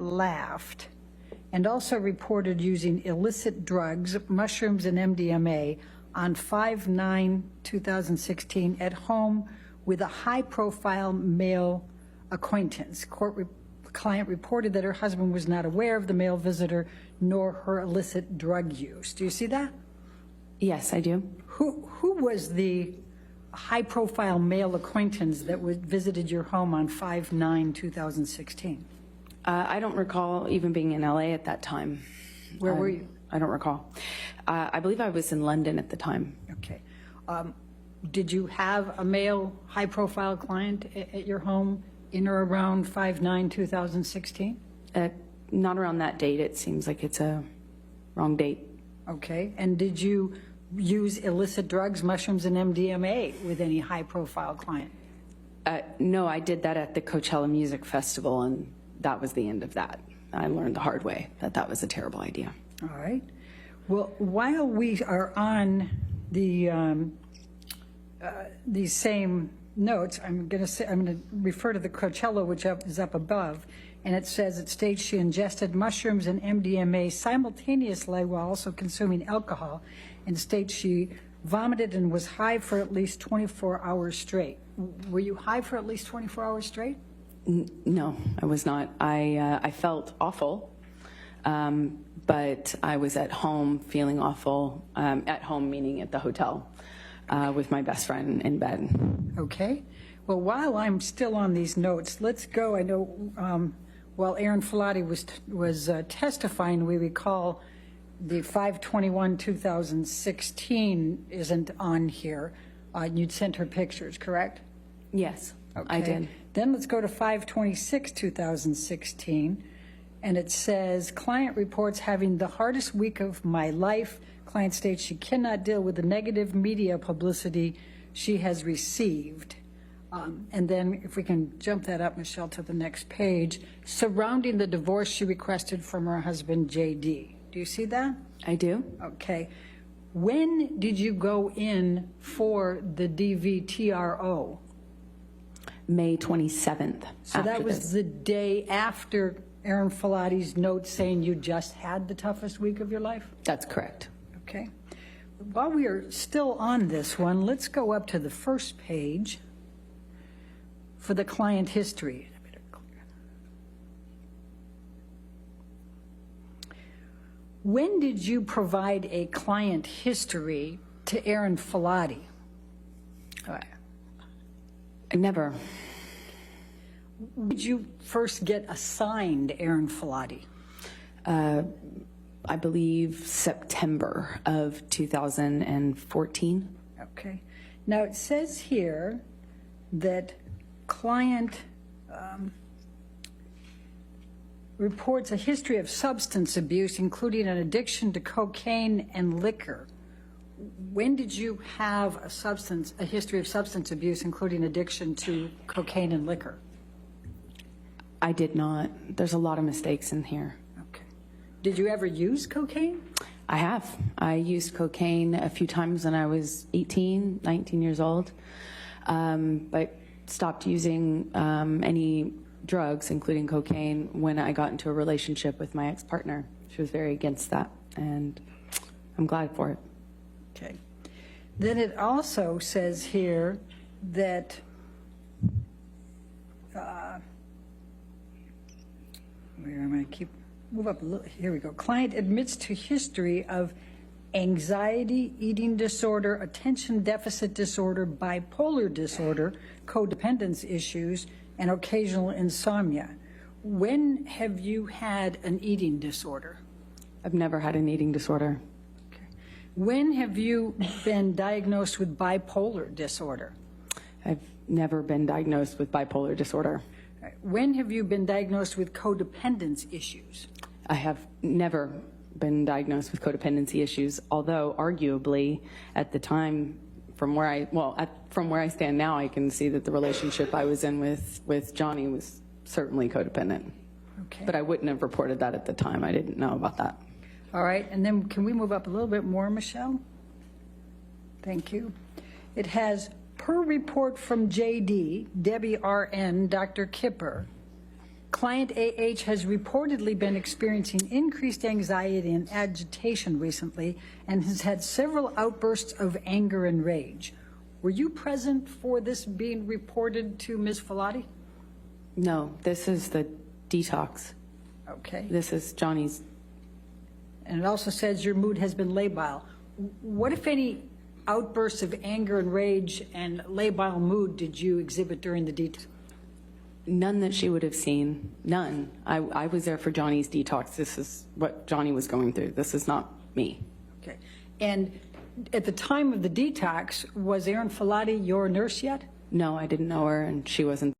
laughed and also reported using illicit drugs, mushrooms, and MDMA on 5/9/2016 at home with a high-profile male acquaintance. Client reported that her husband was not aware of the male visitor nor her illicit drug use. Do you see that? Yes, I do. Who was the high-profile male acquaintance that visited your home on 5/9/2016? I don't recall even being in LA at that time. Where were you? I don't recall. I believe I was in London at the time. Okay. Did you have a male high-profile client at your home in or around 5/9/2016? Not around that date. It seems like it's a wrong date. Okay. And did you use illicit drugs, mushrooms, and MDMA with any high-profile client? No, I did that at the Coachella Music Festival, and that was the end of that. I learned the hard way that that was a terrible idea. All right. Well, while we are on the these same notes, I'm going to refer to the Coachella, which is up above, and it says it states she ingested mushrooms and MDMA simultaneously while also consuming alcohol, and states she vomited and was high for at least 24 hours straight. Were you high for at least 24 hours straight? No, I was not. I felt awful, but I was at home feeling awful, at home meaning at the hotel, with my best friend in bed. Okay. Well, while I'm still on these notes, let's go. I know while Aaron Filati was testifying, we recall the 5/21/2016 isn't on here. You'd sent her pictures, correct? Yes, Okay. I did. Then let's go to 5/26/2016, and it says, client reports having the hardest week of my life. Client states she cannot deal with the negative media publicity she has received. And then if we can jump that up, Michelle, to the next page, surrounding the divorce she requested from her husband, J.D. Do you see that? I do. Okay. When did you go in for the DVTRO? May 27th. So that was the day after Aaron Filati's note saying you just had the toughest week of your life? That's correct. Okay. While we are still on this one, let's go up to the first page for the client history. When did you provide a client history to Aaron Filati? Never. Did you first get assigned Aaron Filati? I believe September of 2014. Okay. Now it says here that client reports a history of substance abuse, including an addiction to cocaine and liquor. When did you have a history of substance abuse, including addiction to cocaine and liquor? I did not. There's a lot of mistakes in here. Okay. Did you ever use cocaine? I have. I used cocaine a few times when I was 18, 19 years old, but stopped using any drugs, including cocaine, when I got into a relationship with my ex-partner. She was very against that, and I'm glad for it. Okay. Then it also says here that I'm going to move up a little. Here we go. Client admits to history of anxiety, eating disorder, attention deficit disorder, bipolar disorder, codependence issues, and occasional insomnia. When have you had an eating disorder? I've never had an eating disorder. Okay. When have you been diagnosed with bipolar disorder? I've never been diagnosed with bipolar disorder. When have you been diagnosed with codependence issues? I have never been diagnosed with codependency issues, although arguably at the time, from where I stand now, I can see that the relationship I was in with Johnny was certainly codependent. Okay. But I wouldn't have reported that at the time. I didn't know about that. All right, and then can we move up a little bit more, Michelle? Thank you. It has, per report from JD, Debbie RN, Dr. Kipper, Client AH has reportedly been experiencing increased anxiety and agitation recently and has had several outbursts of anger and rage. Were you present for this being reported to Ms. Filati? No, this is the detox. Okay. This is Johnny's. And it also says your mood has been labile. What, if any, outbursts of anger and rage and labile mood did you exhibit during the detox? None that she would have seen. None. I was there for Johnny's detox. This is what Johnny was going through. This is not me. Okay. And at the time of the detox, was Erin Filati your nurse yet? No, I didn't know her, and she wasn't.